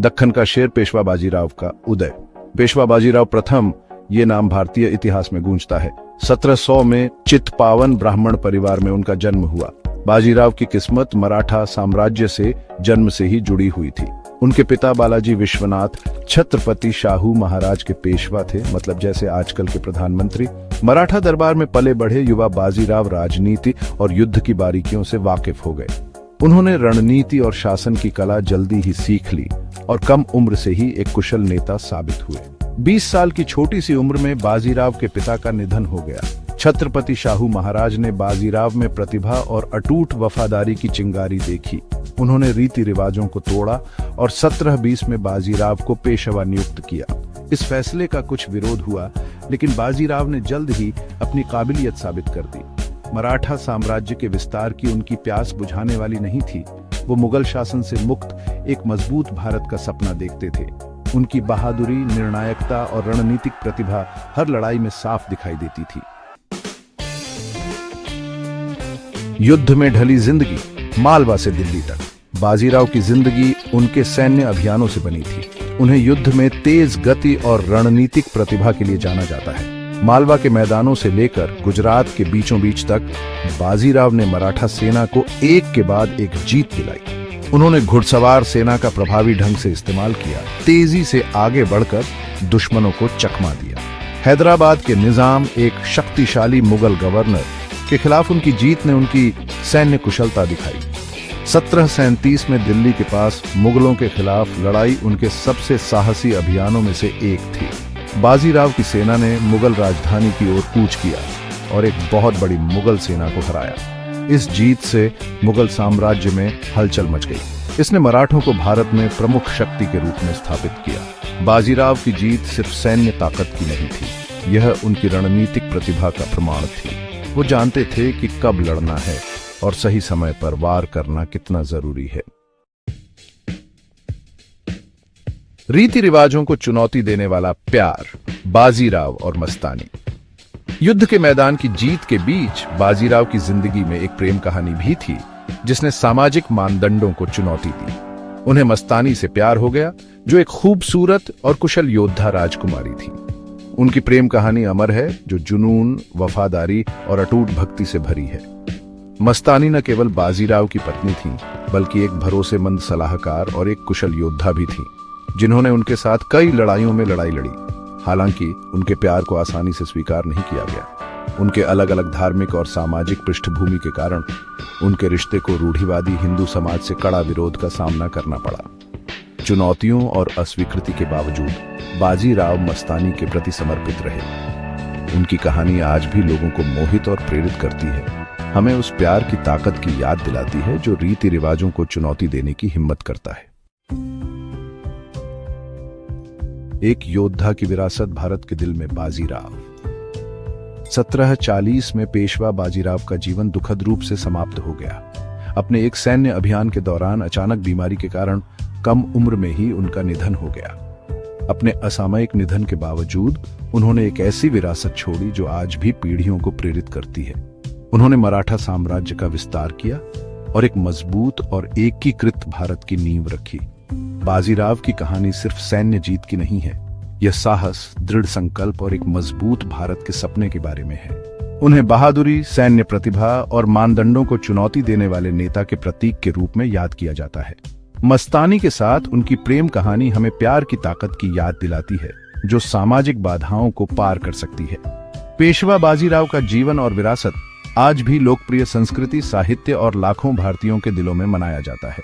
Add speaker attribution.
Speaker 1: दक्खन का शेर पेशवा बाजीराव का उदय। पेशवा बाजीराव प्रथम ये नाम भारतीय इतिहास में गूंजता है। 1700 में चित्पावन ब्राह्मण परिवार में उनका जन्म हुआ। बाजीराव की किस्मत मराठा साम्राज्य से जन्म से ही जुड़ी हुई थी। उनके पिता बालाजी विश्वनाथ छत्रपति शाहू महाराज के पेशवा थे, मतलब जैसे आजकल के प्रधानमंत्री। मराठा दरबार में पले बढ़े युवा बाजीराव राजनीति और युद्ध की बारीकियों से वाकिफ हो गए। उन्होंने रणनीति और शासन की कला जल्दी ही सीख ली और कम उम्र से ही एक कुशल नेता साबित हुए। 20 साल की छोटी सी उम्र में बाजीराव के पिता का निधन हो गया। छत्रपति शाहू महाराज ने बाजीराव में प्रतिभा और अटूट वफादारी की चिंगारी देखी। उन्होंने रीति रिवाजों को तोड़ा और 1720 में बाजीराव को पेशवा नियुक्त किया। इस फैसले का कुछ विरोध हुआ, लेकिन बाजीराव ने जल्द ही अपनी काबिलियत साबित कर दी। मराठा साम्राज्य के विस्तार की उनकी प्यास बुझाने वाली नहीं थी। वो मुगल शासन से मुक्त एक मजबूत भारत का सपना देखते थे। उनकी बहादुरी, निर्णायकता और रणनीतिक प्रतिभा हर लड़ाई में साफ दिखाई देती थी। युद्ध में ढली जिंदगी, मालवा से दिल्ली तक। बाजीराव की जिंदगी उनके सैन्य अभियानों से बनी थी। उन्हें युद्ध में तेज गति और रणनीतिक प्रतिभा के लिए जाना जाता है। मालवा के मैदानों से लेकर गुजरात के बीचों बीच तक बाजीराव ने मराठा सेना को एक के बाद एक जीत दिलाई। उन्होंने घुड़सवार सेना का प्रभावी ढंग से इस्तेमाल किया, तेजी से आगे बढ़कर दुश्मनों को चकमा दिया। हैदराबाद के निजाम, एक शक्तिशाली मुगल गवर्नर के खिलाफ उनकी जीत ने उनकी सैन्य कुशलता दिखाई। 1737 में दिल्ली के पास मुगलों के खिलाफ लड़ाई उनके सबसे साहसी अभियानों में से एक थी। बाजीराव की सेना ने मुगल राजधानी की ओर कूच किया और एक बहुत बड़ी मुगल सेना को हराया। इस जीत से मुगल साम्राज्य में हलचल मच गई। इसने मराठों को भारत में प्रमुख शक्ति के रूप में स्थापित किया। बाजीराव की जीत सिर्फ सैन्य ताकत की नहीं थी, यह उनकी रणनीतिक प्रतिभा का प्रमाण थी। वो जानते थे कि कब लड़ना है और सही समय पर वार करना कितना जरूरी है। रीति रिवाजों को चुनौती देने वाला प्यार, बाजीराव और मस्तानी। युद्ध के मैदान की जीत के बीच बाजीराव की जिंदगी में एक प्रेम कहानी भी थी, जिसने सामाजिक मानदंडों को चुनौती दी। उन्हें मस्तानी से प्यार हो गया, जो एक खूबसूरत और कुशल योद्धा राजकुमारी थी। उनकी प्रेम कहानी अमर है, जो जुनून, वफादारी और अटूट भक्ति से भरी है। मस्तानी न केवल बाजीराव की पत्नी थी, बल्कि एक भरोसेमंद सलाहकार और एक कुशल योद्धा भी थी, जिन्होंने उनके साथ कई लड़ाइयों में लड़ाई लड़ी। हालांकि उनके प्यार को आसानी से स्वीकार नहीं किया गया। उनके अलग अलग धार्मिक और सामाजिक पृष्ठभूमि के कारण उनके रिश्ते को रूढ़िवादी हिंदू समाज से कड़ा विरोध का सामना करना पड़ा। चुनौतियों और अस्वीकृति के बावजूद बाजीराव मस्तानी के प्रति समर्पित रहे। उनकी कहानी आज भी लोगों को मोहित और प्रेरित करती है, हमें उस प्यार की ताकत की याद दिलाती है जो रीति रिवाजों को चुनौती देने की हिम्मत करता है। एक योद्धा की विरासत भारत के दिल में बाजीराव। 1740 में पेशवा बाजीराव का जीवन दुखद रूप से समाप्त हो गया। अपने एक सैन्य अभियान के दौरान अचानक बीमारी के कारण कम उम्र में ही उनका निधन हो गया। अपने असामयिक निधन के बावजूद उन्होंने एक ऐसी विरासत छोड़ी जो आज भी पीढ़ियों को प्रेरित करती है। उन्होंने मराठा साम्राज्य का विस्तार किया और एक मजबूत और एकीकृत भारत की नींव रखी। बाजीराव की कहानी सिर्फ सैन्य जीत की नहीं है, यह साहस, दृढ़ संकल्प और एक मजबूत भारत के सपने के बारे में है। उन्हें बहादुरी, सैन्य प्रतिभा और मानदंडों को चुनौती देने वाले नेता के प्रतीक के रूप में याद किया जाता है। मस्तानी के साथ उनकी प्रेम कहानी हमें प्यार की ताकत की याद दिलाती है, जो सामाजिक बाधाओं को पार कर सकती है। पेशवा बाजीराव का जीवन और विरासत आज भी लोकप्रिय संस्कृति, साहित्य और लाखों भारतीयों के दिलों में मनाया जाता है।